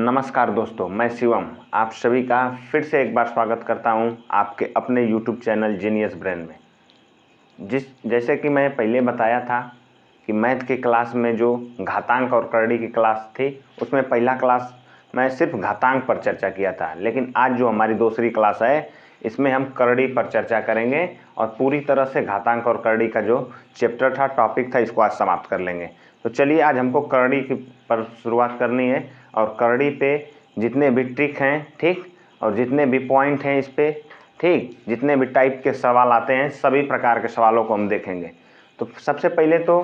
नमस्कार दोस्तों, मैं शिवम आप सभी का फिर से एक बार स्वागत करता हूं आपके अपने YouTube चैनल जीनियस ब्रेन में। जैसे कि मैं पहले बताया था कि मैथ की क्लास में जो घातांक और करड़ी की क्लास थी उसमें पहला क्लास मैं सिर्फ घातांक पर चर्चा किया था, लेकिन आज जो हमारी दूसरी क्लास है इसमें हम करड़ी पर चर्चा करेंगे और पूरी तरह से घातांक और करड़ी का जो चैप्टर था, टॉपिक था, इसको आज समाप्त कर लेंगे। तो चलिए आज हमको करड़ी की पर शुरुआत करनी है और करड़ी पे जितने भी ट्रिक हैं, ठीक, और जितने भी पॉइंट हैं इस पे, ठीक, जितने भी टाइप के सवाल आते हैं सभी प्रकार के सवालों को हम देखेंगे। तो सबसे पहले तो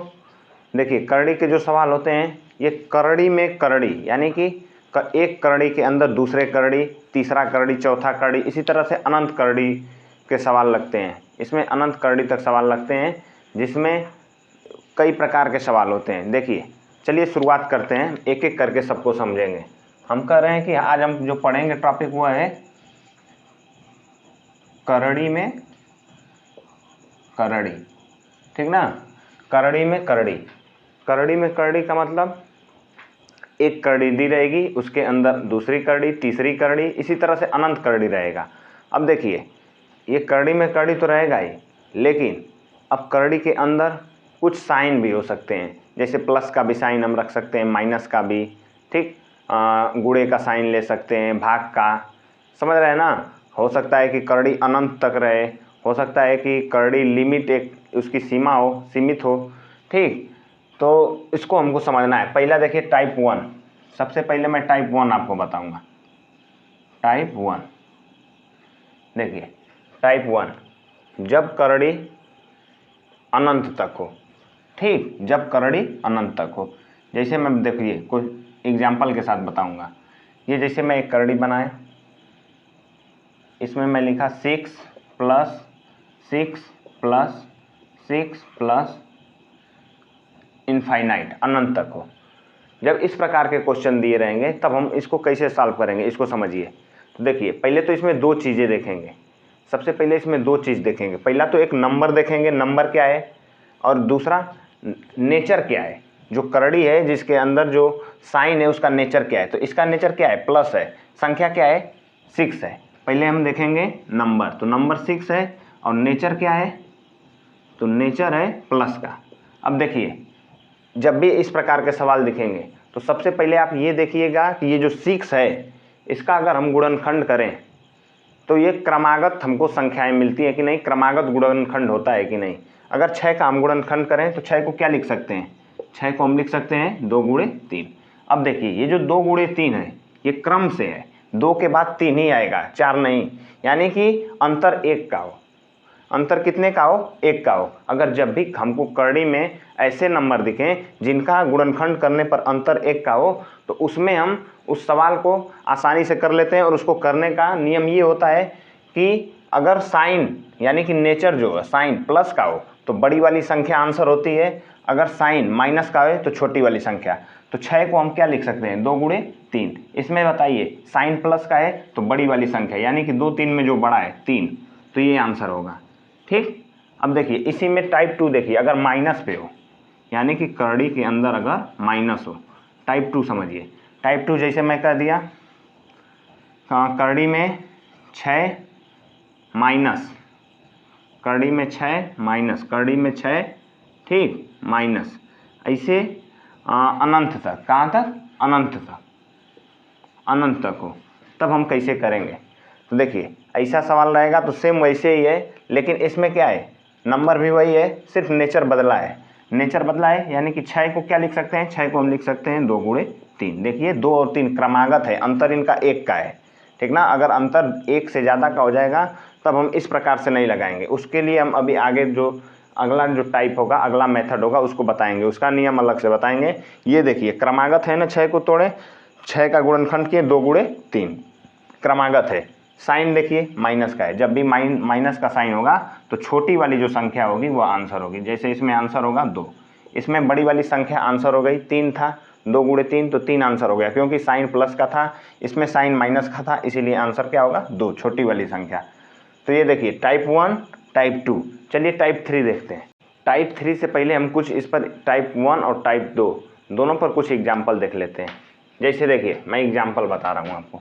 देखिए करड़ी के जो सवाल होते हैं ये करड़ी में करड़ी यानी कि एक करड़ी के अंदर दूसरे करड़ी, तीसरा करड़ी, चौथा करड़ी, इसी तरह से अनंत करड़ी के सवाल लगते हैं। इसमें अनंत करड़ी तक सवाल लगते हैं जिसमें कई प्रकार के सवाल होते हैं। देखिए चलिए शुरुआत करते हैं, एक एक करके सबको समझेंगे। हम कह रहे हैं कि आज हम जो पढ़ेंगे टॉपिक वो है करड़ी में करड़ी, ठीक ना। करड़ी में करड़ी, करड़ी में करड़ी का मतलब एक करड़ी दी रहेगी, उसके अंदर दूसरी करड़ी, तीसरी करड़ी, इसी तरह से अनंत करड़ी रहेगा। अब देखिए ये करड़ी में करड़ी तो रहेगा ही, लेकिन अब करड़ी के अंदर कुछ साइन भी हो सकते हैं, जैसे प्लस का भी साइन हम रख सकते हैं, माइनस का भी, ठीक, गुणे का साइन ले सकते हैं, भाग का, समझ रहे हैं ना। हो सकता है कि करड़ी अनंत तक रहे, हो सकता है कि करड़ी लिमिट एक उसकी सीमा हो, सीमित हो, ठीक। तो इसको हमको समझना है। पहला देखिए टाइप 1, सबसे पहले मैं टाइप 1 आपको बताऊंगा। टाइप 1 देखिए, टाइप 1 जब करड़ी अनंत तक हो, ठीक, जब करड़ी अनंत तक हो। जैसे मैं देखिए कुछ एग्जाम्पल के साथ बताऊंगा। ये जैसे मैं एक करड़ी बनाए, इसमें मैं लिखा 6 + 6 + 6 + इनफाइनाइट, अनंत तक हो। जब इस प्रकार के क्वेश्चन दिए रहेंगे तब हम इसको कैसे सॉल्व करेंगे, इसको समझिए। तो देखिए पहले तो इसमें दो चीज़ें देखेंगे। सबसे पहले इसमें दो चीज़ देखेंगे। पहला तो एक नंबर देखेंगे, नंबर क्या है, और दूसरा नेचर क्या है। जो करड़ी है जिसके अंदर जो साइन है उसका नेचर क्या है। तो इसका नेचर क्या है, प्लस है, संख्या क्या है, 6 है। पहले हम देखेंगे नंबर, तो नंबर 6 है और नेचर क्या है, तो नेचर है प्लस का। अब देखिए जब भी इस प्रकार के सवाल दिखेंगे तो सबसे पहले आप ये देखिएगा कि ये जो 6 है इसका अगर हम गुणनखंड करें तो ये क्रमागत हमको संख्याएं मिलती है कि नहीं, क्रमागत गुणनखंड होता है कि नहीं। अगर 6 का हम गुणनखंड करें तो 6 को क्या लिख सकते हैं, 6 को हम लिख सकते हैं 2 × 3। अब देखिए ये जो 2 × 3 है ये क्रम से है, 2 के बाद 3 ही आएगा, 4 नहीं, यानी कि अंतर 1 का हो। अंतर कितने का हो, 1 का हो। अगर जब भी हमको करड़ी में ऐसे नंबर दिखें जिनका गुणनखंड करने पर अंतर 1 का हो तो उसमें हम उस सवाल को आसानी से कर लेते हैं। और उसको करने का नियम ये होता है कि अगर साइन यानी कि नेचर जो है साइन प्लस का हो तो बड़ी वाली संख्या आंसर होती है, अगर साइन माइनस का हो तो छोटी वाली संख्या। तो 6 को हम क्या लिख सकते हैं, 2 × 3। इसमें बताइए साइन प्लस का है तो बड़ी वाली संख्या यानी कि 2 3 में जो बड़ा है 3, तो ये आंसर होगा, ठीक। अब देखिए इसी में टाइप 2 देखिए, अगर माइनस पे हो यानी कि करड़ी के अंदर अगर माइनस हो, टाइप 2 समझिए। टाइप 2 जैसे मैं कह दिया करड़ी में 6 माइनस, करड़ी में 6 माइनस, करड़ी में 6, ठीक, माइनस, ऐसे अनंत तक, कहाँ तक, अनंत तक, अनंत तक हो, तब हम कैसे करेंगे। तो देखिए ऐसा सवाल रहेगा तो सेम वैसे ही है, लेकिन इसमें क्या है, नंबर भी वही है, सिर्फ नेचर बदला है। नेचर बदला है यानी कि 6 को क्या लिख सकते हैं, 6 को हम लिख सकते हैं 2 × 3। देखिए 2 और 3 क्रमागत है, अंतर इनका 1 का है, ठीक ना। अगर अंतर 1 से ज़्यादा का हो जाएगा तब हम इस प्रकार से नहीं लगाएंगे। उसके लिए हम अभी आगे जो अगला जो टाइप होगा, अगला मेथड होगा उसको बताएंगे, उसका नियम अलग से बताएंगे। ये देखिए क्रमागत है ना, 6 को तोड़े, 6 का गुणनखंड किए 2 × 3, क्रमागत है। साइन देखिए माइनस का है, जब भी माइनस का साइन होगा तो छोटी वाली जो संख्या होगी वो आंसर होगी। जैसे इसमें आंसर होगा 2, इसमें बड़ी वाली संख्या आंसर हो गई 3 था, 2 × 3 तो 3 आंसर हो गया, क्योंकि साइन प्लस का था, इसमें साइन माइनस का था, इसीलिए आंसर क्या होगा 2, छोटी वाली संख्या। तो ये देखिए टाइप 1, टाइप 2। चलिए टाइप 3 देखते हैं। टाइप 3 से पहले हम कुछ इस पर टाइप 1 और टाइप 2 दोनों पर कुछ एग्जाम्पल देख लेते हैं। जैसे देखिए मैं एग्जाम्पल बता रहा हूँ आपको,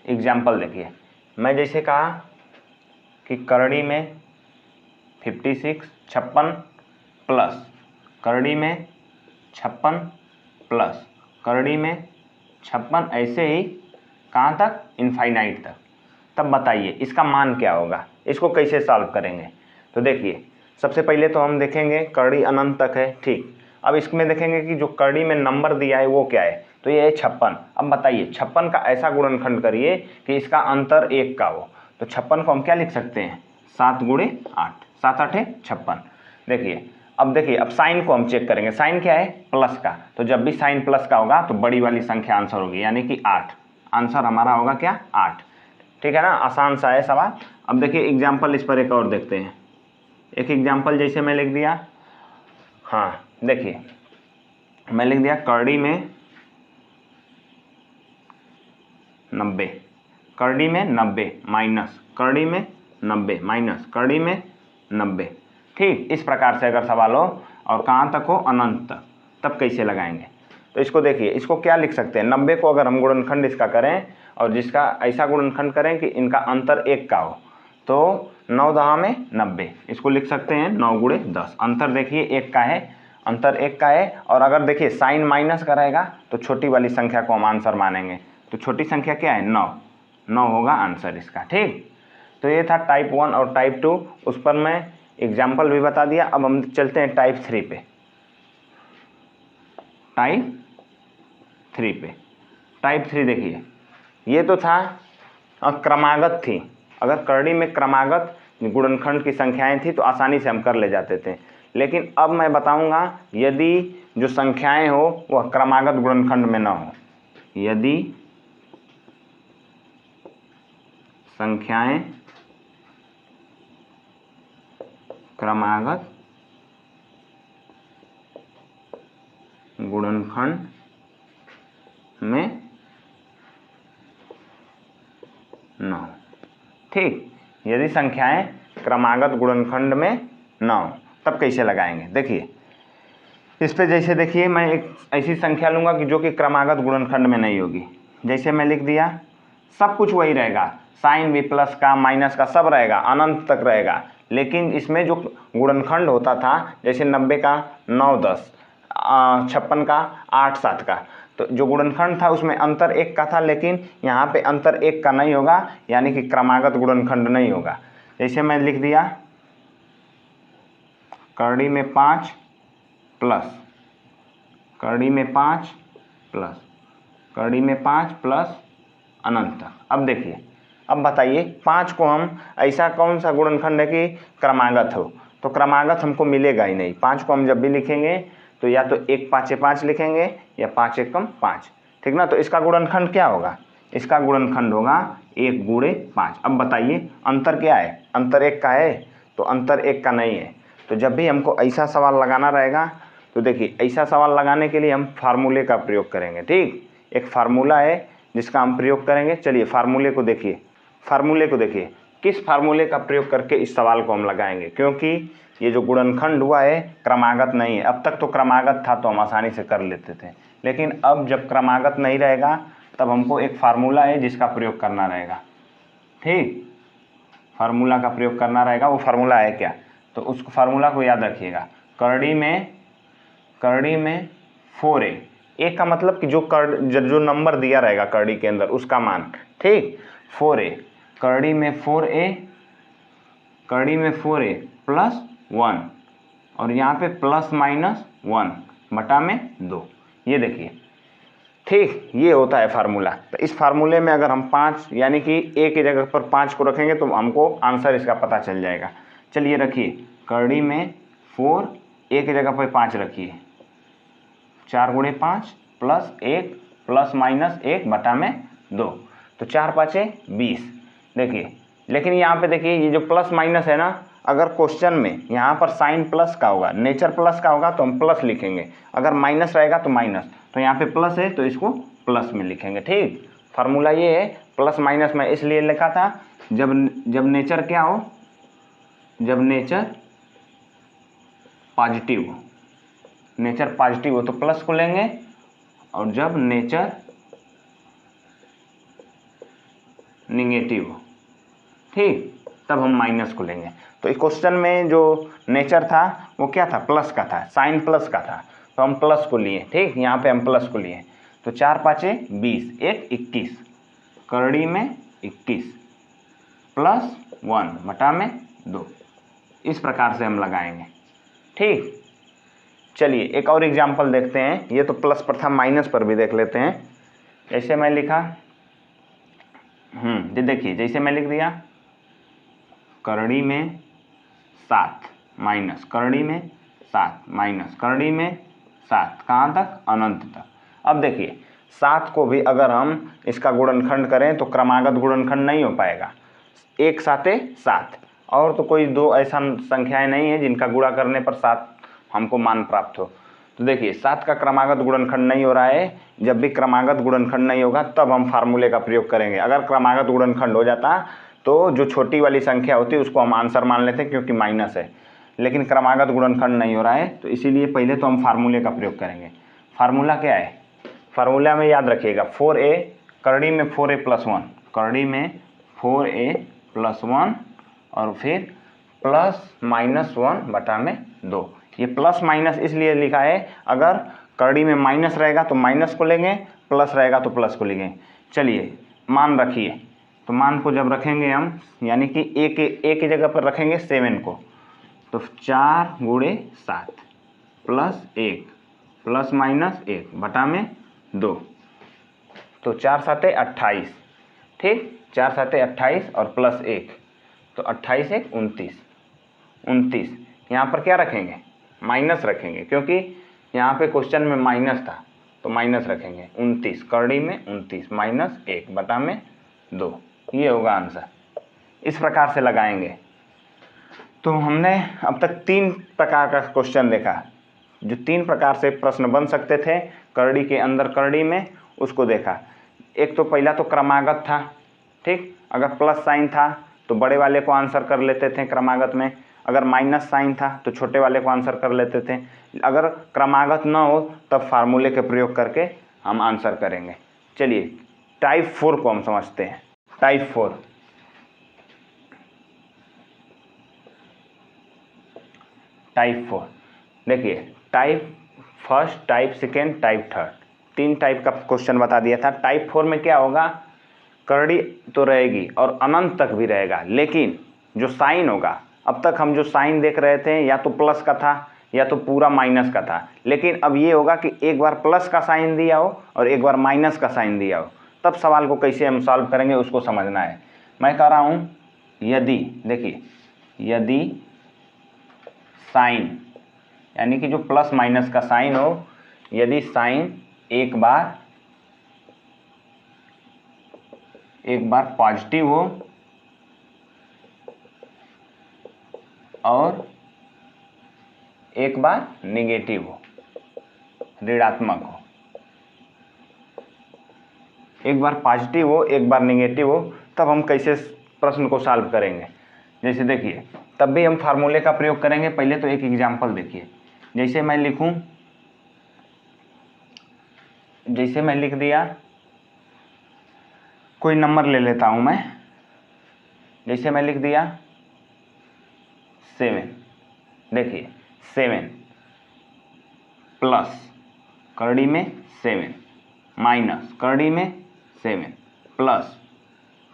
एग्जाम्पल देखिए, मैं जैसे कहा कि करड़ी में 56 56 प्लस करड़ी में 56 प्लस करड़ी में 56, ऐसे ही कहाँ तक, इनफाइनाइट तक। तब बताइए इसका मान क्या होगा, इसको कैसे सॉल्व करेंगे। तो देखिए सबसे पहले तो हम देखेंगे करड़ी अनंत तक है, ठीक। अब इसमें देखेंगे कि जो करड़ी में नंबर दिया है वो क्या है, तो ये है 56। अब बताइए 56 का ऐसा गुणनखंड करिए कि इसका अंतर 1 का हो। तो 56 को हम क्या लिख सकते हैं, 7 × 8, 7 8 56। देखिए अब देखिए, अब साइन को हम चेक करेंगे, साइन क्या है, प्लस का। तो जब भी साइन प्लस का होगा तो बड़ी वाली संख्या आंसर होगी, यानी कि 8। आंसर हमारा होगा क्या, 8। ठीक है ना, आसान सा है सवाल। अब देखिए एग्जाम्पल इस पर एक और देखते हैं। एक एग्जाम्पल जैसे मैं लिख दिया, हाँ देखिए मैं लिख दिया करड़ी में 90, करड़ी में 90 माइनस करड़ी में 90 माइनस करड़ी में 90। ठीक, इस प्रकार से अगर सवाल हो और कहाँ तक हो, अनंत तक, तब कैसे लगाएंगे। तो इसको देखिए, इसको क्या लिख सकते हैं, 90 को अगर हम गुणनखंड इसका करें और जिसका ऐसा गुणनखंड करें कि इनका अंतर 1 का हो, तो 9 दहा में 90, इसको लिख सकते हैं 9 × 10। अंतर देखिए 1 का है, अंतर 1 का है। और अगर देखिए साइन माइनस का रहेगा तो छोटी वाली संख्या को हम आंसर मानेंगे। तो छोटी संख्या क्या है, 9, 9 होगा आंसर इसका। ठीक, तो ये था टाइप 1 और टाइप 2, उस पर मैं एग्जाम्पल भी बता दिया। अब हम चलते हैं टाइप 3 पे। टाइप 3 पे, टाइप 3 देखिए, ये तो था क्रमागत थी। अगर करड़ी में क्रमागत गुणनखंड की संख्याएं थी तो आसानी से हम कर ले जाते थे। लेकिन अब मैं बताऊंगा यदि जो संख्याएं हो वह क्रमागत गुणनखंड में ना हो, यदि संख्याएं क्रमागत गुणनखंड में न हो। ठीक, यदि संख्याएं क्रमागत गुणनखंड में न हो तब कैसे लगाएंगे। देखिए इस पे जैसे देखिए मैं एक ऐसी संख्या लूँगा कि जो कि क्रमागत गुणनखंड में नहीं होगी। जैसे मैं लिख दिया, सब कुछ वही रहेगा, साइन भी प्लस का माइनस का सब रहेगा, अनंत तक रहेगा। लेकिन इसमें जो गुणनखंड होता था, जैसे 90 का 9 10, 56 का 8 7 का, तो जो गुणनखंड था उसमें अंतर 1 का था, लेकिन यहाँ पे अंतर 1 का नहीं होगा, यानी कि क्रमागत गुणनखंड नहीं होगा। जैसे मैं लिख दिया करड़ी में 5 प्लस करड़ी में 5 प्लस करड़ी में 5 प्लस अनंत। अब देखिए, अब बताइए 5 को हम ऐसा कौन सा गुणनखंड है कि क्रमागत हो, तो क्रमागत हमको मिलेगा ही नहीं। 5 को हम जब भी लिखेंगे तो या तो 1 5 5 लिखेंगे या 5 1 5, ठीक ना। तो इसका गुणनखंड क्या होगा, इसका गुणनखंड होगा 1 × 5। अब बताइए अंतर क्या है, अंतर 1 का है, तो अंतर 1 का नहीं है। तो जब भी हमको ऐसा सवाल लगाना रहेगा तो देखिए ऐसा सवाल लगाने के लिए हम फार्मूले का प्रयोग करेंगे। ठीक, एक फार्मूला है जिसका हम प्रयोग करेंगे। चलिए फार्मूले को देखिए, फार्मूले को देखिए किस फार्मूले का प्रयोग करके इस सवाल को हम लगाएंगे, क्योंकि ये जो गुणनखंड हुआ है क्रमागत नहीं है। अब तक तो क्रमागत था तो हम आसानी से कर लेते थे, लेकिन अब जब क्रमागत नहीं रहेगा तब हमको एक फार्मूला है जिसका प्रयोग करना रहेगा। ठीक, फार्मूला का प्रयोग करना रहेगा। वो फार्मूला है क्या, तो उस फार्मूला को याद रखिएगा। करड़ी में 4a, ए का मतलब कि जो नंबर दिया रहेगा करड़ी के अंदर उसका मान। ठीक, 4a, करड़ी में 4a प्लस 1, और यहाँ पे प्लस माइनस 1 बटा में 2, ये देखिए। ठीक, ये होता है फार्मूला। तो इस फार्मूले में अगर हम 5 यानी कि ए की जगह पर 5 को रखेंगे तो हमको आंसर इसका पता चल जाएगा। चलिए रखिए, करड़ी में 4, ए की जगह पर 5 रखिए, 4 × 5 प्लस 1 प्लस माइनस 1 बटा में 2, तो 4 5 20। देखिए, लेकिन यहाँ पे देखिए ये जो प्लस माइनस है ना, अगर क्वेश्चन में यहाँ पर साइन प्लस का होगा, नेचर प्लस का होगा तो हम प्लस लिखेंगे, अगर माइनस रहेगा तो माइनस। तो यहाँ पे प्लस है तो इसको प्लस में लिखेंगे। ठीक, फार्मूला ये है। प्लस माइनस में इसलिए लिखा था जब नेचर क्या हो, जब नेचर पॉजिटिव हो, नेचर पॉजिटिव हो तो प्लस को लेंगे, और जब नेचर निगेटिव हो, ठीक, तब हम माइनस को लेंगे। तो इस क्वेश्चन में जो नेचर था वो क्या था, प्लस का था, साइन प्लस का था, तो हम प्लस को लिए, ठीक, यहाँ पे हम प्लस को लिए। तो 4 पाँचे 20, 1 21, करड़ी में 21 प्लस 1 बटा में 2, इस प्रकार से हम लगाएंगे, ठीक। चलिए एक और एग्जाम्पल देखते हैं, ये तो प्लस पर था, माइनस पर भी देख लेते हैं। जैसे मैं लिखा, ये देखिए, जैसे मैं लिख दिया करड़ी में 7 माइनस करड़ी में 7 माइनस करड़ी में 7, कहाँ तक, अनंत तक। अब देखिए 7 को भी अगर हम इसका गुणनखंड करें तो क्रमागत गुणनखंड नहीं हो पाएगा, 1 7 7, और तो कोई दो ऐसा संख्याएं नहीं है जिनका गुणा करने पर 7 हमको मान प्राप्त हो। तो देखिए 7 का क्रमागत गुणनखंड नहीं हो रहा है, जब भी क्रमागत गुणनखंड नहीं होगा तब हम फार्मूले का प्रयोग करेंगे। अगर क्रमागत गुणनखंड हो जाता तो जो छोटी वाली संख्या होती है उसको हम आंसर मान लेते हैं क्योंकि माइनस है, लेकिन क्रमागत गुणनखंड नहीं हो रहा है, तो इसीलिए पहले तो हम फार्मूले का प्रयोग करेंगे। फार्मूला क्या है, फार्मूला में याद रखिएगा 4a, करड़ी में 4a प्लस 1, करड़ी में 4a प्लस 1, और फिर प्लस माइनस 1 बटा में 2। ये प्लस माइनस इसलिए लिखा है, अगर करड़ी में माइनस रहेगा तो माइनस को लेंगे, प्लस रहेगा तो प्लस को लेंगे। चलिए मान रखिए, तो मान को जब रखेंगे हम, यानी कि ए की जगह पर रखेंगे 7 को, तो 4 गुणे 7 प्लस 1 प्लस माइनस 1 बटा में 2, तो 4 7 28, ठीक, 4 7 28 और प्लस 1, तो 28 1 29, 29। यहाँ पर क्या रखेंगे, माइनस रखेंगे, क्योंकि यहाँ पे क्वेश्चन में माइनस था तो माइनस रखेंगे। 29 करड़ी में 29 माइनस 1 बटा में 2, ये होगा आंसर। इस प्रकार से लगाएंगे। तो हमने अब तक 3 प्रकार का क्वेश्चन देखा, जो 3 प्रकार से प्रश्न बन सकते थे करड़ी के अंदर करड़ी में, उसको देखा। एक तो पहला तो क्रमागत था, ठीक, अगर प्लस साइन था तो बड़े वाले को आंसर कर लेते थे क्रमागत में, अगर माइनस साइन था तो छोटे वाले को आंसर कर लेते थे। अगर क्रमागत न हो तब फार्मूले के प्रयोग करके हम आंसर करेंगे। चलिए टाइप 4 को हम समझते हैं। टाइप 4, टाइप 4 देखिए, type first, type second, type third, 3 type का क्वेश्चन बता दिया था। टाइप 4 में क्या होगा, करड़ी तो रहेगी और अनंत तक भी रहेगा, लेकिन जो साइन होगा, अब तक हम जो साइन देख रहे थे या तो प्लस का था या तो पूरा माइनस का था, लेकिन अब ये होगा कि एक बार प्लस का साइन दिया हो और एक बार माइनस का साइन दिया हो, तब सवाल को कैसे हम सॉल्व करेंगे उसको समझना है। मैं कह रहा हूँ, यदि देखिए, यदि साइन यानी कि जो प्लस माइनस का साइन हो, यदि साइन एक बार पॉजिटिव हो और एक बार नेगेटिव हो, ऋणात्मक हो, एक बार पॉजिटिव हो एक बार नेगेटिव हो, तब हम कैसे प्रश्न को सॉल्व करेंगे। जैसे देखिए, तब भी हम फार्मूले का प्रयोग करेंगे। पहले तो एक एग्जांपल देखिए, जैसे मैं लिखूं, जैसे मैं लिख दिया, कोई नंबर ले लेता हूं मैं, जैसे मैं लिख दिया 7, देखिए 7 प्लस करड़ी में 7 माइनस करड़ी में 7 प्लस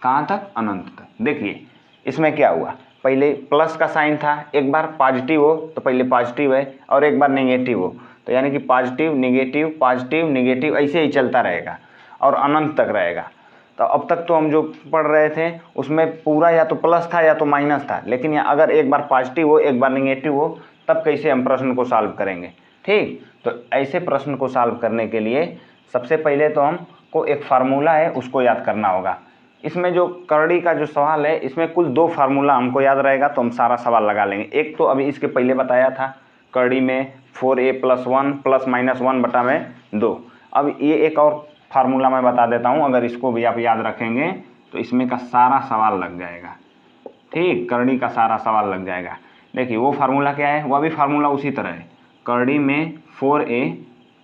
कहाँ तक, अनंत तक। देखिए इसमें क्या हुआ, पहले प्लस का साइन था, एक बार पॉजिटिव हो तो पहले पॉजिटिव है और एक बार नेगेटिव हो, तो यानी कि पॉजिटिव नेगेटिव ऐसे ही चलता रहेगा और अनंत तक रहेगा। तो अब तक तो हम जो पढ़ रहे थे उसमें पूरा या तो प्लस था या तो माइनस था, लेकिन यहाँ अगर एक बार पॉजिटिव हो एक बार नेगेटिव हो, तब कैसे हम प्रश्न को सॉल्व करेंगे। ठीक, तो ऐसे प्रश्न को सॉल्व करने के लिए सबसे पहले तो हमको एक फार्मूला है उसको याद करना होगा। इसमें जो करड़ी का जो सवाल है, इसमें कुल 2 फार्मूला हमको याद रहेगा तो हम सारा सवाल लगा लेंगे। एक तो अभी इसके पहले बताया था, करड़ी में 4a + 1 प्लस माइनस 1 बटा में 2। अब ये एक और फार्मूला मैं बता देता हूँ, अगर इसको भी आप याद रखेंगे तो इसमें का सारा सवाल लग जाएगा। ठीक, करड़ी का सारा सवाल लग जाएगा। देखिए वो फार्मूला क्या है, वह भी फार्मूला उसी तरह है, करड़ी में 4a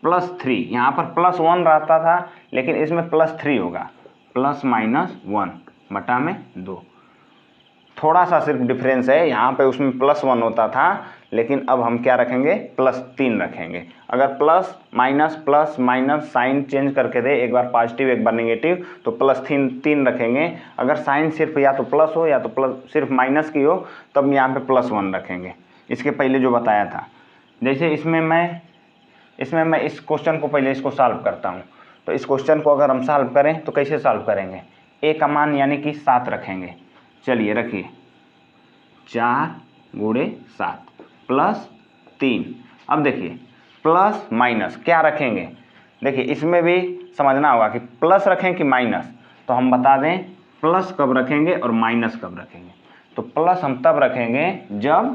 + 3, यहाँ पर +1 रहता था लेकिन इसमें +3 होगा, ±1 बटा में 2। थोड़ा सा सिर्फ डिफरेंस है, यहाँ पे उसमें +1 होता था लेकिन अब हम क्या रखेंगे, +3 रखेंगे। अगर प्लस माइनस साइन चेंज करके दे, एक बार पॉजिटिव एक बार नेगेटिव, तो +3 रखेंगे। अगर साइन सिर्फ या तो प्लस हो या तो प्लस सिर्फ माइनस की हो, तब यहाँ पे +1 रखेंगे। इसके पहले जो बताया था, जैसे इसमें मैं इस क्वेश्चन को पहले इसको सॉल्व करता हूँ। तो इस क्वेश्चन को अगर हम सॉल्व करें तो कैसे सॉल्व करेंगे, a का मान यानी कि 7 रखेंगे। चलिए रखिए, 4 × 7 +3। अब देखिए प्लस माइनस क्या रखेंगे, देखिए इसमें भी समझना होगा कि प्लस रखें कि माइनस। तो हम बता दें प्लस कब रखेंगे और माइनस कब रखेंगे। तो प्लस हम तब रखेंगे जब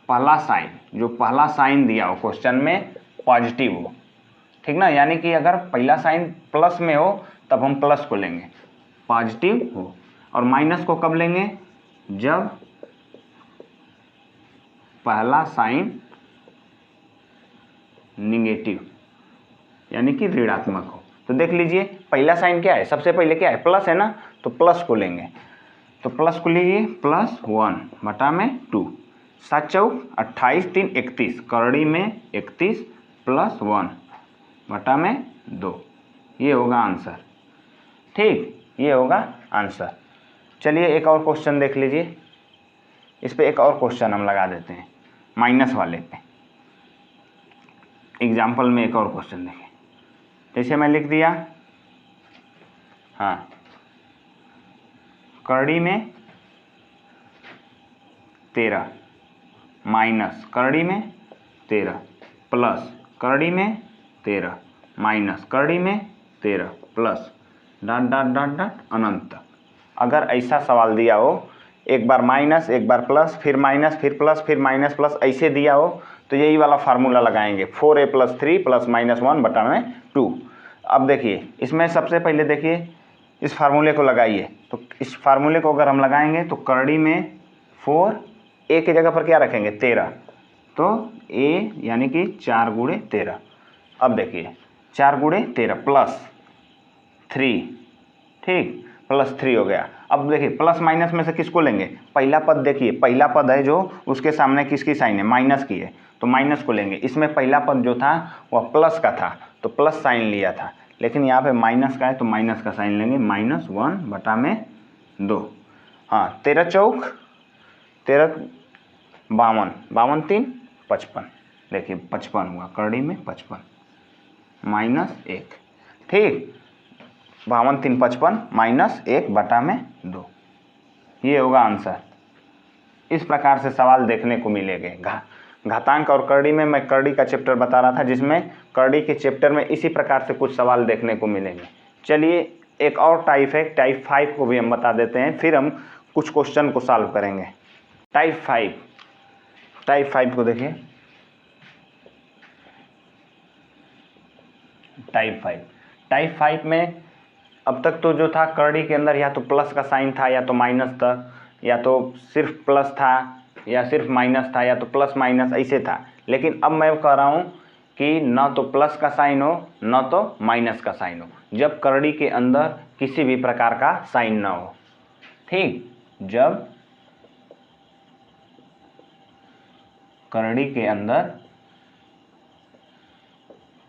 पहला साइन, जो पहला साइन दिया हो क्वेश्चन में पॉजिटिव हो, ठीक ना। यानी कि अगर पहला साइन प्लस में हो तब हम प्लस को लेंगे, पॉजिटिव हो। और माइनस को कब लेंगे, जब पहला साइन निगेटिव यानी कि ऋणात्मक हो। तो देख लीजिए पहला साइन क्या है, सबसे पहले क्या है, प्लस है ना, तो प्लस को लेंगे। तो प्लस को लीजिए, +1 बटा में 2, 7 चौक 28, 3 31, करड़ी में 31 +1 बटा में 2, ये होगा आंसर। ठीक, ये होगा आंसर। चलिए एक और क्वेश्चन देख लीजिए, इस पे एक और क्वेश्चन हम लगा देते हैं माइनस वाले पे। एग्जाम्पल में एक और क्वेश्चन देखें, जैसे मैं लिख दिया, हाँ, करड़ी में 13 माइनस करड़ी में 13 प्लस करड़ी में 13 माइनस करड़ी में 13 plus dot dot dot dot अनंत तक। अगर ऐसा सवाल दिया हो, एक बार माइनस एक बार प्लस फिर माइनस फिर प्लस फिर माइनस प्लस ऐसे दिया हो, तो यही वाला फार्मूला लगाएंगे, 4a + 3 + -1 बटा में 2। अब देखिए इसमें सबसे पहले देखिए इस फार्मूले को लगाइए। तो इस फार्मूले को अगर हम लगाएंगे तो करड़ी में 4, a की जगह पर क्या रखेंगे, 13, तो a यानी कि 4 × 13। अब देखिए 4 × 13 +3, ठीक, +3 हो गया। अब देखिए प्लस माइनस में से किसको लेंगे, पहला पद देखिए, पहला पद है जो उसके सामने किसकी साइन है, माइनस की है, तो माइनस को लेंगे। इसमें पहला पद जो था वह प्लस का था तो प्लस साइन लिया था, लेकिन यहाँ पे माइनस का है तो माइनस का साइन लेंगे, -1 बटा में 2। हाँ, 13 चौक 13 52, 52 3 55, देखिए 55 हुआ, करड़ी में 55 -1, ठीक, 52 3 55 -1 बटा में 2, ये होगा आंसर। इस प्रकार से सवाल देखने को मिलेंगे। घातांक और करड़ी में मैं करड़ी का चैप्टर बता रहा था, जिसमें करड़ी के चैप्टर में इसी प्रकार से कुछ सवाल देखने को मिलेंगे। चलिए एक और टाइप है, टाइप 5 को भी हम बता देते हैं, फिर हम कुछ क्वेश्चन को सॉल्व करेंगे। टाइप 5 को देखिए, टाइप 5 में अब तक तो जो था करड़ी के अंदर या तो प्लस का साइन था या तो माइनस था, या तो सिर्फ प्लस था या सिर्फ माइनस था, या तो प्लस माइनस ऐसे था। लेकिन अब मैं कह रहा हूँ कि ना तो प्लस का साइन हो ना तो माइनस का साइन हो, जब करड़ी के अंदर किसी भी प्रकार का साइन ना हो, ठीक, जब करड़ी के अंदर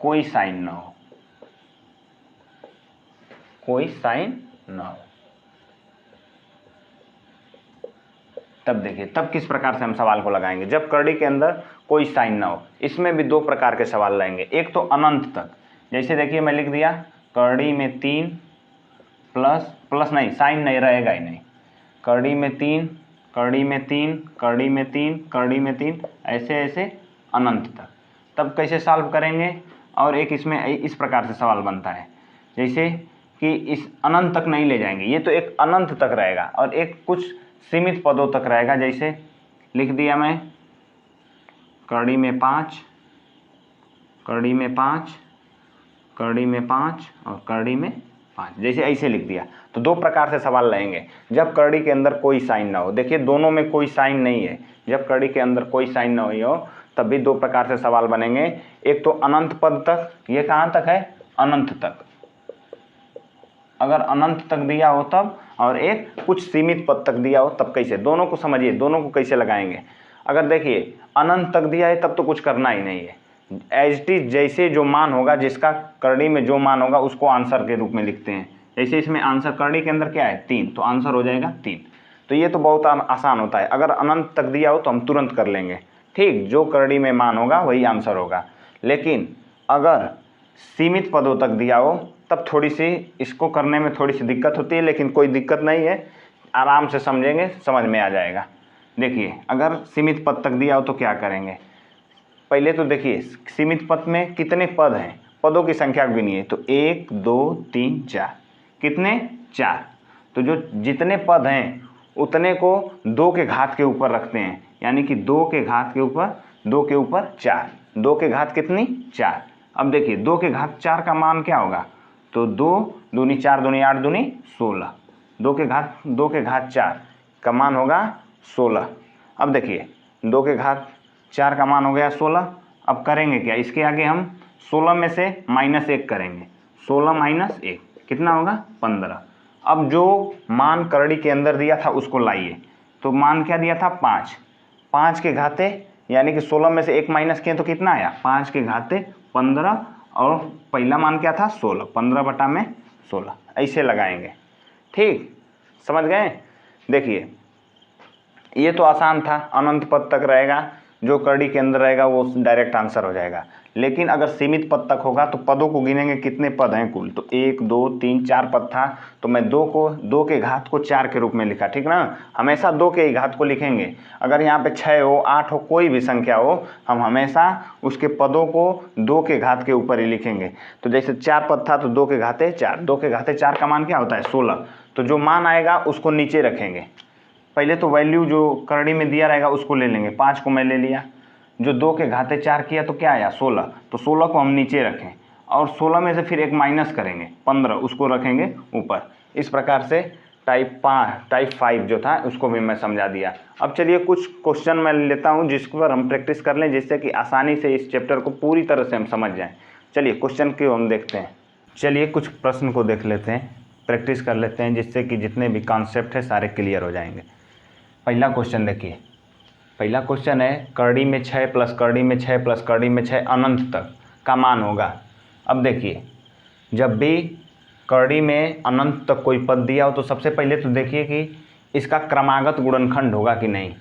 कोई साइन ना हो, कोई साइन ना हो, तब देखिए तब किस प्रकार से हम सवाल को लगाएंगे, जब करड़ी के अंदर कोई साइन ना हो। इसमें भी 2 प्रकार के सवाल लाएंगे, एक तो अनंत तक, जैसे देखिए मैं लिख दिया करड़ी में 3 प्लस नहीं, साइन नहीं रहेगा ही नहीं, करड़ी में 3 करड़ी में 3 करड़ी में 3 करड़ी में 3 ऐसे ऐसे अनंत तक। तब कैसे सॉल्व करेंगे, और एक इसमें इस प्रकार से सवाल बनता है, जैसे कि इस अनंत तक नहीं ले जाएंगे, ये तो एक अनंत तक रहेगा और एक कुछ सीमित पदों तक रहेगा। जैसे लिख दिया मैं करड़ी में 5 करड़ी में 5 करड़ी में 5 और करड़ी में 5, जैसे ऐसे लिख दिया। तो दो प्रकार से सवाल रहेंगे, जब करड़ी के अंदर कोई साइन ना हो। देखिए दोनों में कोई साइन नहीं है, जब करड़ी के अंदर कोई साइन ना हुई हो तब भी दो प्रकार से सवाल बनेंगे। एक तो अनंत पद तक, ये कहाँ तक है, अनंत तक, अगर अनंत तक दिया हो तब, और एक कुछ सीमित पद तक दिया हो तब। कैसे, दोनों को समझिए, दोनों को कैसे लगाएंगे। अगर देखिए अनंत तक दिया है तब तो कुछ करना ही नहीं है, एज इट इज जैसे जो मान होगा, जिसका करड़ी में जो मान होगा उसको आंसर के रूप में लिखते हैं। जैसे इसमें आंसर करड़ी के अंदर क्या है 3, तो आंसर हो जाएगा 3। तो ये तो बहुत आसान होता है, अगर अनंत तक दिया हो तो हम तुरंत कर लेंगे, ठीक, जो करड़ी में मान होगा वही आंसर होगा। लेकिन अगर सीमित पदों तक दिया हो तब थोड़ी सी इसको करने में थोड़ी सी दिक्कत होती है, लेकिन कोई दिक्कत नहीं है, आराम से समझेंगे, समझ में आ जाएगा। देखिए अगर सीमित पद तक दिया हो तो क्या करेंगे, पहले तो देखिए सीमित पद में कितने पद हैं, पदों की संख्या गिनिए। तो 1 2 3 4, कितने, 4। तो जो जितने पद हैं उतने को 2 के घात के ऊपर रखते हैं, यानी कि 2 के घात के ऊपर 2 के ऊपर 4, 2 के घात कितनी, 4। अब देखिए 2 के घात 4 का मान क्या होगा, तो 2 दूनी 4 दूनी 8 दूनी 16, 2 के घात 4 का मान होगा 16। अब देखिए 2 के घात 4 का मान हो गया 16। अब करेंगे क्या, इसके आगे हम 16 में से -1 करेंगे, 16 - 1 कितना होगा, 15। अब जो मान करड़ी के अंदर दिया था उसको लाइए, तो मान क्या दिया था, 5, 5 के घाते, यानी कि 16 में से 1 माइनस किए तो कितना आया, 5 के घाते 15, और पहला मान क्या था 16, 15/16, ऐसे लगाएंगे। ठीक, समझ गए। देखिए ये तो आसान था, अनंत पद तक रहेगा, जो करड़ी के अंदर रहेगा वो डायरेक्ट आंसर हो जाएगा। लेकिन अगर सीमित पद तक होगा तो पदों को गिनेंगे, कितने पद हैं कुल, तो 1 2 3 4 पद था, तो मैं 2 के घात को 4 के रूप में लिखा, ठीक ना। हमेशा 2 के ही घात को लिखेंगे, अगर यहाँ पे 6 हो 8 हो कोई भी संख्या हो, हम हमेशा उसके पदों को 2 के घात के ऊपर ही लिखेंगे। तो जैसे 4 पद था तो 2 के घाते 4, 2 के घाते 4 का मान क्या होता है, 16। तो जो मान आएगा उसको नीचे रखेंगे, पहले तो वैल्यू जो करड़ी में दिया रहेगा उसको ले लेंगे, 5 को मैं ले लिया, जो 2 के घाते 4 किया तो क्या आया 16, तो 16 को हम नीचे रखें, और 16 में से फिर एक माइनस करेंगे 15, उसको रखेंगे ऊपर। इस प्रकार से टाइप 5 जो था उसको भी मैं समझा दिया। अब चलिए कुछ क्वेश्चन मैं लेता हूँ जिस पर हम प्रैक्टिस कर लें, जिससे कि आसानी से इस चैप्टर को पूरी तरह से हम समझ जाएँ। चलिए क्वेश्चन को हम देखते हैं, चलिए कुछ प्रश्न को देख लेते हैं, प्रैक्टिस कर लेते हैं, जिससे कि जितने भी कॉन्सेप्ट है सारे क्लियर हो जाएंगे। पहला क्वेश्चन देखिए, पहला क्वेश्चन है करड़ी में 6 प्लस करड़ी में 6 प्लस करड़ी में 6 अनंत तक का मान होगा। अब देखिए जब भी करड़ी में अनंत तक कोई पद दिया हो तो सबसे पहले तो देखिए कि इसका क्रमागत गुणनखंड होगा कि नहीं।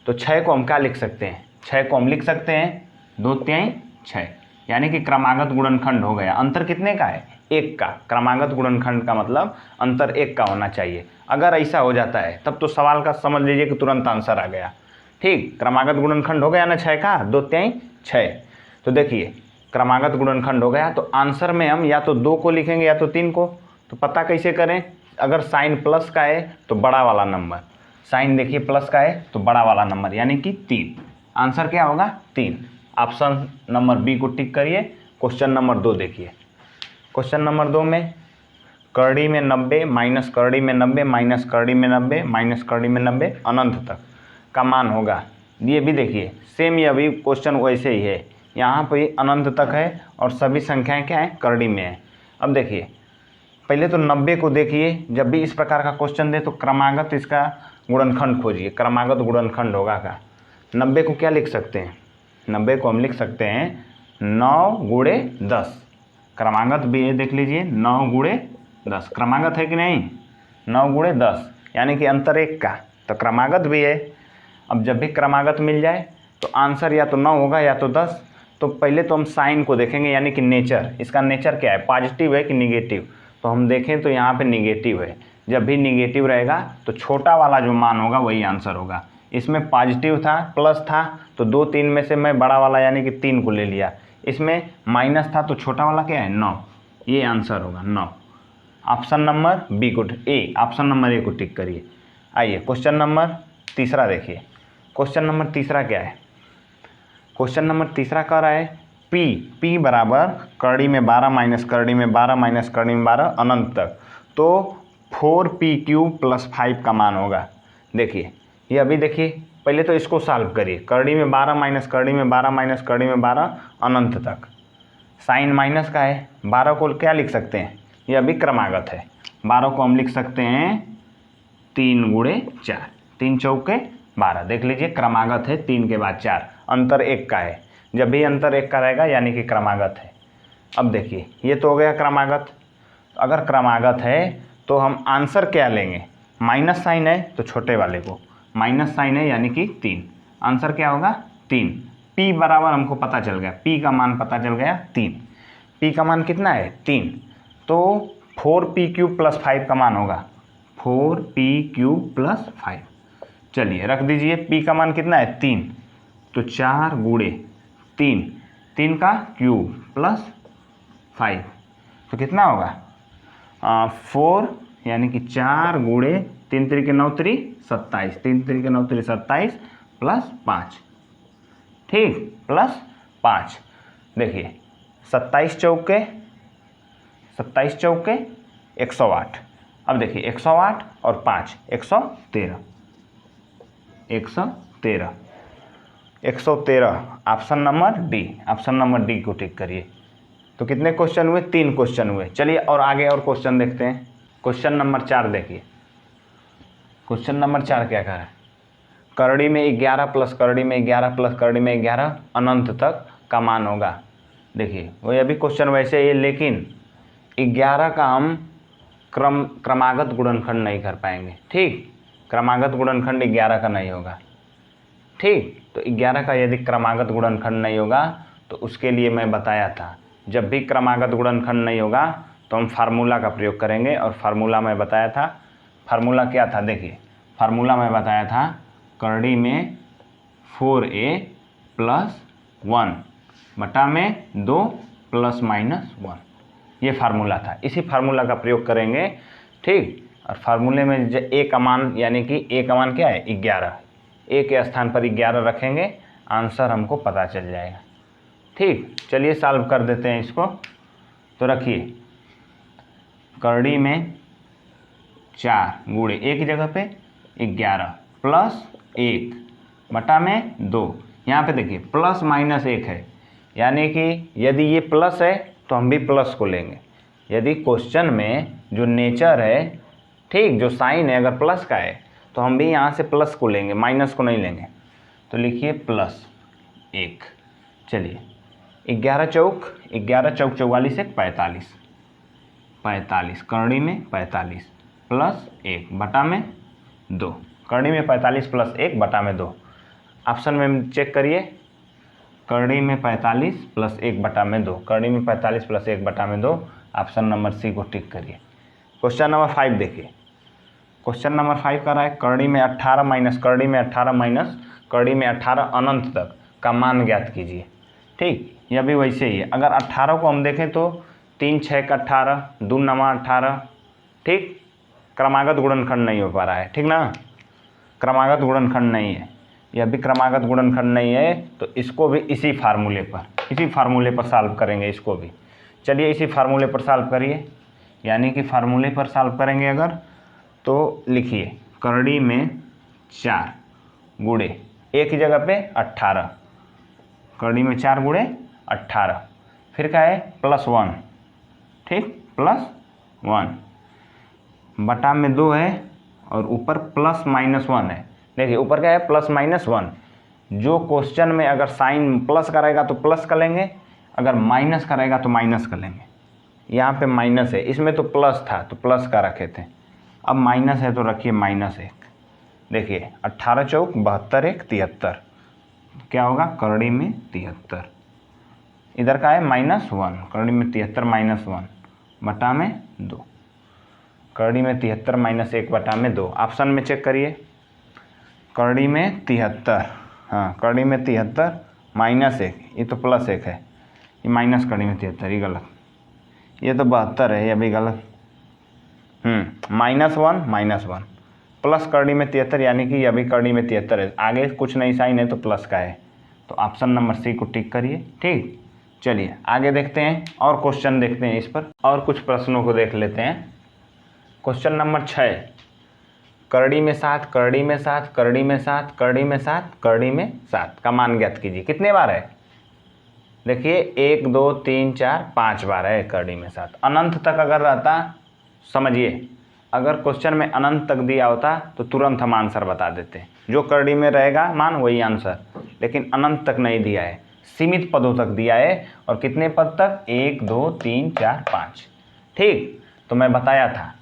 तो 6 को हम क्या लिख सकते हैं, 6 को हम लिख सकते हैं 2 3 6, यानी कि क्रमागत गुणनखंड हो गया। अंतर कितने का है, 1 का, क्रमागत गुणनखंड का मतलब अंतर 1 का होना चाहिए। अगर ऐसा हो जाता है तब तो सवाल का समझ लीजिए कि तुरंत आंसर आ गया। ठीक, क्रमागत गुणनखंड हो गया ना 6 का, 2 3 6। तो देखिए क्रमागत गुणनखंड हो गया, तो आंसर में हम या तो 2 को लिखेंगे या तो 3 को। तो पता कैसे करें, अगर साइन प्लस का है तो बड़ा वाला नंबर, साइन देखिए प्लस का है तो बड़ा वाला नंबर, यानी कि 3। आंसर क्या होगा 3। ऑप्शन नंबर बी को टिक करिए। क्वेश्चन नंबर 2 देखिए, क्वेश्चन नंबर 2 में करड़ी में 90 माइनस करड़ी में 90 माइनस करड़ी में 90 माइनस करड़ी में 90 अनंत तक का मान होगा। ये भी देखिए सेम, ये भी क्वेश्चन वैसे ही है, यहाँ पे अनंत तक है और सभी संख्याएं क्या हैं, करड़ी में है। अब देखिए पहले तो 90 को देखिए, जब भी इस प्रकार का क्वेश्चन दे तो क्रमागत इसका गुणनखंड खोजिए, क्रमागत गुणनखंड होगा का। 90 को क्या लिख सकते हैं, 90 को हम लिख सकते हैं 9 गुणे 10, क्रमागत भी है, देख लीजिए 9 गुणे 10 क्रमागत है कि नहीं, 9 गुणे 10 यानी कि अंतर 1 का, तो क्रमागत भी है। अब जब भी क्रमागत मिल जाए तो आंसर या तो 9 होगा या तो 10। तो पहले तो हम साइन को देखेंगे, यानी कि नेचर, इसका नेचर क्या है, पॉजिटिव है कि निगेटिव। तो हम देखें तो यहाँ पे निगेटिव है, जब भी निगेटिव रहेगा तो छोटा वाला जो मान होगा वही आंसर होगा। इसमें पॉजिटिव था प्लस था तो 2 3 में से मैं बड़ा वाला यानी कि 3 को ले लिया, इसमें माइनस था तो छोटा वाला क्या है 9, ये आंसर होगा 9। ऑप्शन नंबर बी को ऑप्शन नंबर ए को टिक करिए। आइए क्वेश्चन नंबर तीसरा देखिए, क्वेश्चन नंबर तीसरा क्या है, क्वेश्चन नंबर तीसरा कह रहा है P बराबर करड़ी में 12 माइनस करड़ी में 12 माइनस करड़ी में 12 अनंत तक, तो 4p³ + 5 का मान होगा। देखिए ये अभी देखिए, पहले तो इसको सॉल्व करिए। करड़ी में 12 माइनस करड़ी में 12 माइनस करड़ी में 12 अनंत तक, साइन माइनस का है। 12 को क्या लिख सकते हैं, ये अभी क्रमागत है। 12 को हम लिख सकते हैं 3 × 4, 3 चौके 12। देख लीजिए क्रमागत है, 3 के बाद 4, अंतर 1 का है। जब भी अंतर 1 का रहेगा यानी कि क्रमागत है। अब देखिए ये तो हो गया क्रमागत। अगर क्रमागत है तो हम आंसर क्या लेंगे, माइनस साइन है तो छोटे वाले को, माइनस साइन है यानी कि 3, आंसर क्या होगा 3। P बराबर हमको पता चल गया, P का मान पता चल गया 3। P का मान कितना है 3, तो 4p³ + 5 का मान होगा 4p³ + 5। चलिए रख दीजिए, P का मान कितना है 3, तो 4 × 3, 3 का क्यूब + 5, तो कितना होगा 4 यानी कि 4 × 3 × 9 = 27, 3 × 9 = 27 + 5, ठीक, +5। देखिए 27 चौके 108। अब देखिए 108 और 5 113, 113 option number D, option number D को टिक करिए। तो कितने क्वेश्चन हुए, 3 क्वेश्चन हुए। चलिए और आगे और क्वेश्चन देखते हैं। क्वेश्चन नंबर 4 देखिए, क्वेश्चन नंबर 4 क्या कह रहा है, करड़ी में 11 + करड़ी में 11 + करड़ी में 11 अनंत तक का मान होगा। देखिए वही अभी क्वेश्चन वैसे ही, लेकिन 11 का हम क्रमागत गुणनखंड नहीं कर पाएंगे, ठीक, क्रमागत गुणनखंड 11 का नहीं होगा, ठीक। तो 11 का यदि क्रमागत गुणनखंड नहीं होगा तो उसके लिए मैं बताया था, जब भी क्रमागत गुणनखंड नहीं होगा तो हम फार्मूला का प्रयोग करेंगे। और फार्मूला मैं बताया था, फार्मूला क्या था, देखिए फार्मूला मैं बताया था, करड़ी में 4a + 1 बटा में 2 ± 1, ये फार्मूला था। इसी फार्मूला का प्रयोग करेंगे, ठीक। और फार्मूले में a का मान, यानी कि a का मान क्या है 11, a के स्थान पर 11 रखेंगे, आंसर हमको पता चल जाएगा, ठीक। चलिए सॉल्व कर देते हैं इसको। तो रखिए करड़ी में 4 × एक जगह पे 11 + 1 बटा में 2, यहाँ पे देखिए ±1 है, यानी कि यदि ये प्लस है तो हम भी प्लस को लेंगे। यदि क्वेश्चन में जो नेचर है, ठीक, जो साइन है अगर प्लस का है तो हम भी यहाँ से प्लस को लेंगे, माइनस को नहीं लेंगे। तो लिखिए +1। चलिए 11 चौक 44 × 45, 45 करड़ी में 45 + 1 बटा में 2, करड़ी में 45 + 1 बटा में 2। ऑप्शन में चेक करिए, करड़ी में 45 + 1 बटा में 2, करड़ी में 45 + 1 बटा में 2, ऑप्शन नंबर सी को टिक करिए। क्वेश्चन नंबर 5 देखिए, क्वेश्चन नंबर 5 कर रहा है, करड़ी में 18 माइनस करड़ी में 18 माइनस करड़ी में 18 अनंत तक का मान ज्ञात कीजिए, ठीक। यह भी वैसे ही है। अगर 18 को हम देखें तो 3 × 6 = 18, 2 × 9 = 18, ठीक, क्रमागत गुणनखंड नहीं हो पा रहा है, ठीक ना, क्रमागत गुणनखंड नहीं है, यह भी क्रमागत गुणनखंड नहीं है। तो इसको भी इसी फार्मूले पर सॉल्व करेंगे इसको भी। चलिए इसी फार्मूले पर सॉल्व करिए, यानी कि फार्मूले पर सॉल्व करेंगे अगर, तो लिखिए करड़ी में 4 × एक ही जगह पे 18, करड़ी में 4 × 18, फिर क्या है +1, ठीक, +1 बटा में 2 है और ऊपर +-1 है। देखिए ऊपर क्या है +-1। जो क्वेश्चन में अगर साइन प्लस का रहेगा तो प्लस का लेंगे, अगर माइनस का रहेगा तो माइनस का लेंगे। यहाँ पे माइनस है, इसमें तो प्लस था तो प्लस का रखे थे, अब माइनस है तो रखिए -1। देखिए 18 चौक 72 1 73, क्या होगा करड़ी में 73, इधर का है -1, करड़ी में 73 -1 बटा में 2, करड़ी में 73 -1 बटा में 2। ऑप्शन में चेक करिए, करड़ी में 73, हाँ करड़ी में 73 -1, ये तो +1 है, ये माइनस करड़ी में 73, ये गलत, ये तो 72 है, ये भी गलत, -1 प्लस करड़ी में 73, यानी कि ये भी करड़ी में 73 है, आगे कुछ नहीं साइन है तो प्लस का है। तो ऑप्शन नंबर सी को टिक करिए, ठीक। चलिए आगे देखते हैं और क्वेश्चन देखते हैं इस पर, और कुछ प्रश्नों को देख लेते हैं। क्वेश्चन नंबर 6, करड़ी में 7, करड़ी में 7, करड़ी में 7, करड़ी में 7, करड़ी में 7 का मान ज्ञात कीजिए। कितने बार है? देखिए 1 2 3 4 5 बार है करड़ी में 7। अनंत तक अगर रहता, समझिए अगर क्वेश्चन में अनंत तक दिया होता तो तुरंत हम आंसर बता देते। जो करड़ी में रहेगा मान वही आंसर, लेकिन अनंत तक नहीं दिया है, सीमित पदों तक दिया है। और कितने पद तक? 1 2 3 4 5। ठीक, तो मैं बताया था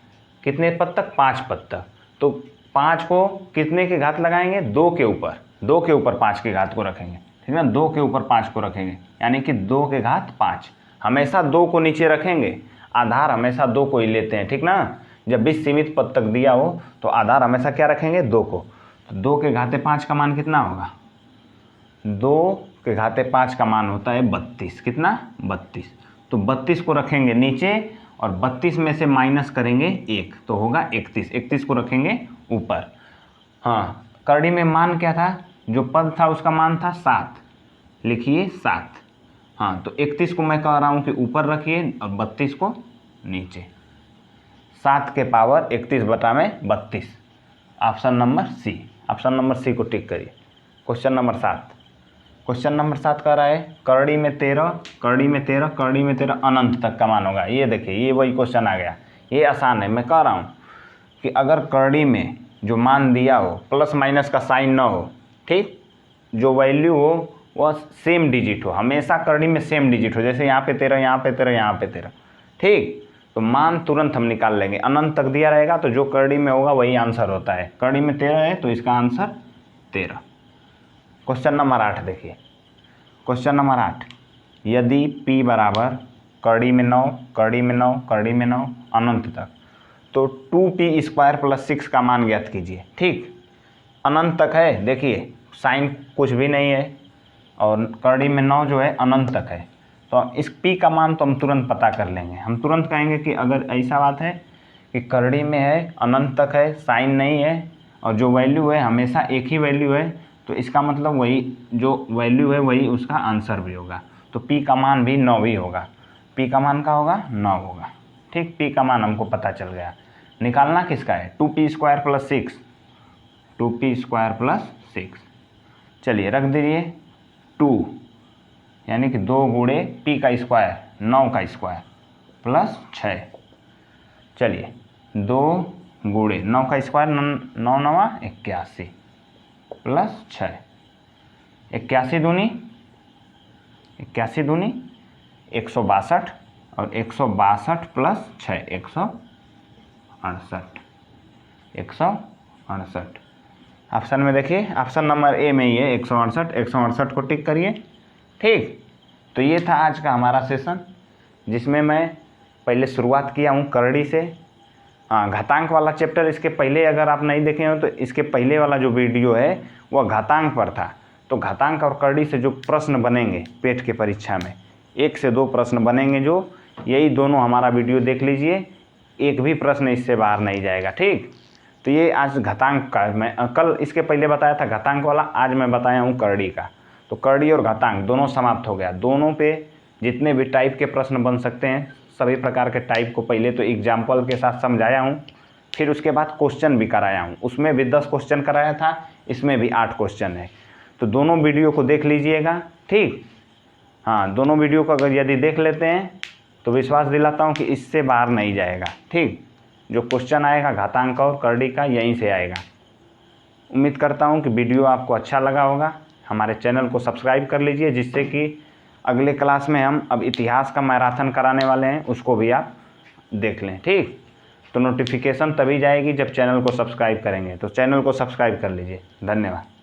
कितने पद तक? 5 पद तक। तो 5 को कितने के घात लगाएंगे? 2 के ऊपर, 2 के ऊपर 5 के घात को रखेंगे, ठीक है ना। 2 के ऊपर 5 को रखेंगे, यानी कि 2 के घात 5। हमेशा 2 को नीचे रखेंगे, आधार हमेशा 2 को ही लेते हैं, ठीक ना। जब भी सीमित पद तक दिया हो तो आधार हमेशा क्या रखेंगे? 2 को। तो 2 के घाते 5 का मान कितना होगा? 2 के घाते 5 का मान होता है 32। कितना? 32। तो 32 को रखेंगे नीचे और 32 में से माइनस करेंगे 1 तो होगा 31। 31 को रखेंगे ऊपर। हाँ, करड़ी में मान क्या था? जो पद था उसका मान था 7, लिखिए 7। हाँ, तो 31 को मैं कह रहा हूँ कि ऊपर रखिए और 32 को नीचे। 7 के पावर 31 बटा में 32। Option number C, option number C को टिक करिए। क्वेश्चन नंबर 7, क्वेश्चन नंबर 7 कह रहा है करड़ी में 13, करड़ी में 13, करड़ी में 13 अनंत तक का मान होगा। ये देखिए ये वही क्वेश्चन आ गया, ये आसान है। मैं कह रहा हूँ कि अगर करड़ी में जो मान दिया हो प्लस माइनस का साइन ना हो, ठीक, जो वैल्यू हो वह सेम डिजिट हो, हमेशा करड़ी में सेम डिजिट हो, जैसे यहाँ पे 13, यहाँ पे 13, यहाँ पे 13, ठीक, तो मान तुरंत हम निकाल लेंगे। अनंत तक दिया रहेगा तो जो करड़ी में होगा वही आंसर होता है। करड़ी में 13 है तो इसका आंसर 13। क्वेश्चन नंबर 8 देखिए, क्वेश्चन नंबर 8, यदि P बराबर करड़ी में 9, करड़ी में 9, करड़ी में 9 अनंत तक, तो 2p² + 6 का मान ज्ञात कीजिए। ठीक, अनंत तक है, देखिए साइन कुछ भी नहीं है और करड़ी में 9 जो है अनंत तक है, तो इस p का मान तो हम तुरंत पता कर लेंगे। हम तुरंत कहेंगे कि अगर ऐसा बात है कि करड़ी में है, अनंत तक है, साइन नहीं है और जो वैल्यू है हमेशा एक ही वैल्यू है, तो इसका मतलब वही जो वैल्यू है वही उसका आंसर भी होगा। तो p का मान भी 9 ही होगा। p का मान का होगा 9 होगा। ठीक, p का मान हमको पता चल गया। निकालना किसका है? 2p² + 6, 2p² + 6। चलिए रख दीजिए 2, यानी कि 2 गुणे p का स्क्वायर, 9 का स्क्वायर प्लस 6। चलिए 2 गुणे 9 का स्क्वायर, 9 9 81 प्लस 6, 81 दूनी 162 और 162 प्लस 6 168, 168। ऑप्शन में देखिए, ऑप्शन नंबर ए में ही है 168, 168 को टिक करिए। ठीक, तो ये था आज का हमारा सेशन, जिसमें मैं पहले शुरुआत किया हूँ करड़ी से। घातांक वाला चैप्टर इसके पहले अगर आप नहीं देखे हो तो इसके पहले वाला जो वीडियो है वह घातांक पर था। तो घातांक और करड़ी से जो प्रश्न बनेंगे पेट के परीक्षा में, 1 से 2 प्रश्न बनेंगे, जो यही दोनों हमारा वीडियो देख लीजिए, एक भी प्रश्न इससे बाहर नहीं जाएगा। ठीक, तो ये आज घातांक का, मैं कल इसके पहले बताया था घातांक वाला, आज मैं बताया हूँ करड़ी का। तो करड़ी और घातांक दोनों समाप्त हो गया। दोनों पे जितने भी टाइप के प्रश्न बन सकते हैं, सभी प्रकार के टाइप को पहले तो एग्जाम्पल के साथ समझाया हूँ, फिर उसके बाद क्वेश्चन भी कराया हूँ। उसमें भी 10 क्वेश्चन कराया था, इसमें भी 8 क्वेश्चन है। तो दोनों वीडियो को देख लीजिएगा। ठीक, हाँ, दोनों वीडियो को अगर यदि देख लेते हैं तो विश्वास दिलाता हूँ कि इससे बाहर नहीं जाएगा। ठीक, जो क्वेश्चन आएगा घातांक और करड़ी का यहीं से आएगा। उम्मीद करता हूँ कि वीडियो आपको अच्छा लगा होगा। हमारे चैनल को सब्सक्राइब कर लीजिए, जिससे कि अगले क्लास में हम अब इतिहास का मैराथन कराने वाले हैं, उसको भी आप देख लें। ठीक, तो नोटिफिकेशन तभी जाएगी जब चैनल को सब्सक्राइब करेंगे, तो चैनल को सब्सक्राइब कर लीजिए। धन्यवाद।